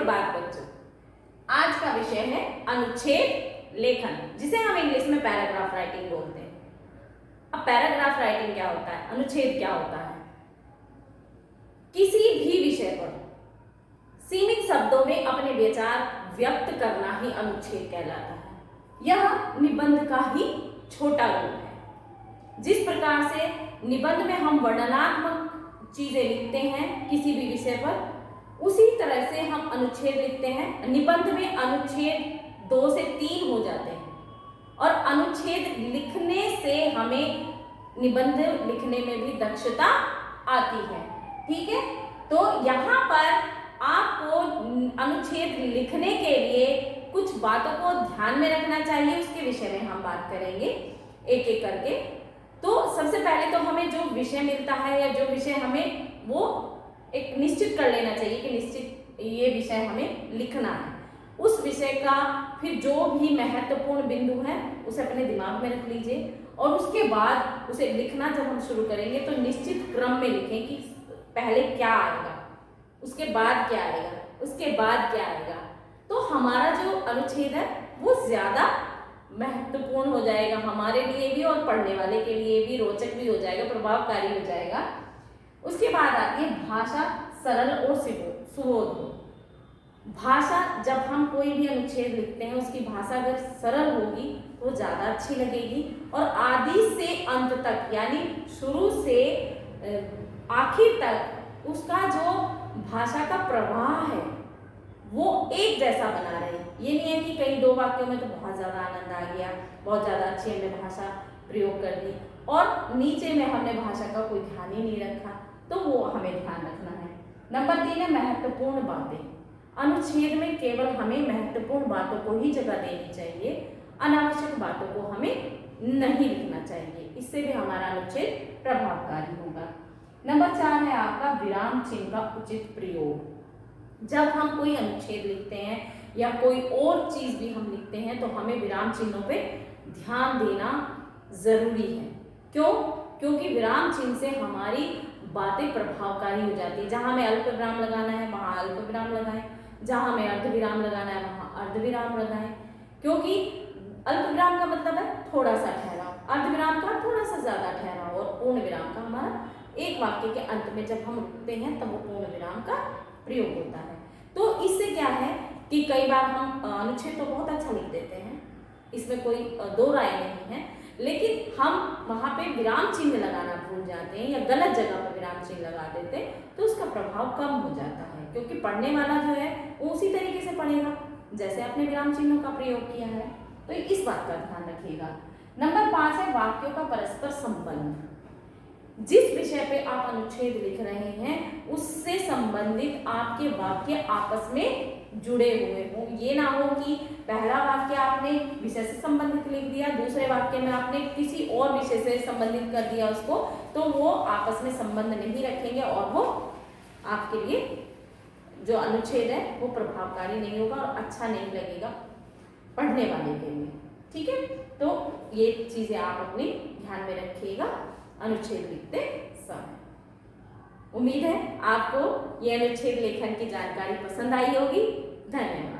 सुप्रभात बच्चों, आज का विषय है अनुच्छेद लेखन, जिसे हम इंग्लिश में पैराग्राफ राइटिंग बोलते हैं। अब पैराग्राफ राइटिंग क्या होता है, अनुच्छेद क्या होता है? किसी भी विषय पर सीमित शब्दों में अपने विचार व्यक्त करना ही अनुच्छेद कहलाता है। यह निबंध का ही छोटा रूप है। जिस प्रकार से निबंध में हम वर्णनात्मक चीजें लिखते हैं किसी भी विषय पर, उसी तरह से हम अनुच्छेद लिखते हैं। निबंध में अनुच्छेद 2 से 3 हो जाते हैं और अनुच्छेद लिखने से हमें निबंध लिखने में भी दक्षता आती है। ठीक है, तो यहाँ पर आपको अनुच्छेद लिखने के लिए कुछ बातों को ध्यान में रखना चाहिए। उसके विषय में हम बात करेंगे एक एक करके। तो सबसे पहले तो हमें जो विषय मिलता है या जो विषय हमें वो एक निश्चित कर लेना चाहिए कि निश्चित ये विषय हमें लिखना है। उस विषय का फिर जो भी महत्वपूर्ण बिंदु है उसे अपने दिमाग में रख लीजिए और उसके बाद उसे लिखना जब हम शुरू करेंगे तो निश्चित क्रम में लिखें कि पहले क्या आएगा, उसके बाद क्या आएगा, उसके बाद क्या आएगा। तो हमारा जो अनुच्छेद है वो ज़्यादा महत्वपूर्ण हो जाएगा हमारे लिए भी और पढ़ने वाले के लिए भी, रोचक भी हो जाएगा, प्रभावकारी हो जाएगा। उसके बाद आती है भाषा सरल और सुबोध हो। भाषा, जब हम कोई भी अनुच्छेद लिखते हैं उसकी भाषा अगर सरल होगी तो ज़्यादा अच्छी लगेगी और आदि से अंत तक यानी शुरू से आखिर तक उसका जो भाषा का प्रवाह है वो एक जैसा बना रहे। ये नहीं है कि कई 2 वाक्यों में तो बहुत ज़्यादा आनंद आ गया, बहुत ज़्यादा अच्छी हमने भाषा प्रयोग कर दी और नीचे में हमने भाषा का कोई ध्यान ही नहीं रखा, तो वो हमें ध्यान रखना है। नंबर 3 है महत्वपूर्ण बातें। अनुच्छेद में केवल हमें महत्वपूर्ण बातों को ही जगह देनी चाहिए, अनावश्यक बातों को हमें नहीं लिखना चाहिए। इससे भी हमारा अनुच्छेद प्रभावकारी होगा। नंबर 4 है आपका विराम चिन्ह का उचित प्रयोग। जब हम कोई अनुच्छेद लिखते हैं या कोई और चीज भी हम लिखते हैं तो हमें विराम चिन्हों पे ध्यान देना जरूरी है। क्यों? क्योंकि विराम चिन्ह से हमारी बातें प्रभावकारी हो जाती है। जहां हमें अल्प विराम लगाना है वहां अल्प विराम लगाएं, जहां हमें अर्ध विराम लगाना है वहां अर्ध विराम लगाएं। क्योंकि अल्प विराम का मतलब है थोड़ा सा ठहराव, अर्ध विराम का थोड़ा सा ज्यादा ठहराव और पूर्ण विराम का हमारा एक वाक्य के अंत में जब हम रुकते हैं तब वो पूर्ण विराम का प्रयोग होता है। तो इससे क्या है कि कई बार हम अनुच्छेद तो बहुत अच्छा लिख देते हैं, इसमें कोई 2 राय नहीं है, लेकिन हम वहाँ पे विराम चिन्ह लगाना भूल जाते हैं या गलत जगह पर विराम चिन्ह लगा देते हैं तो उसका प्रभाव कम हो जाता है। क्योंकि पढ़ने वाला जो है वो उसी तरीके से पढ़ेगा जैसे आपने विराम चिन्हों का प्रयोग किया है। तो इस बात का ध्यान रखिएगा। नंबर 5 है वाक्यों का परस्पर संबंध। जिस विषय पे आप अनुच्छेद लिख रहे हैं उससे संबंधित आपके वाक्य आपस में जुड़े हुए हो। ये ना हो कि पहला वाक्य आपने विषय से संबंधित लिख दिया, दूसरे वाक्य में आपने किसी और विषय से संबंधित कर दिया उसको, तो वो आपस में संबंध नहीं रखेंगे और वो आपके लिए जो अनुच्छेद है वो प्रभावकारी नहीं होगा और अच्छा नहीं लगेगा पढ़ने वाले के लिए। ठीक है, तो ये चीजें आप अपने ध्यान में रखिएगा अनुच्छेद लिखते समय। उम्मीद है आपको ये अनुच्छेद लेखन की जानकारी पसंद आई होगी। धन्यवाद।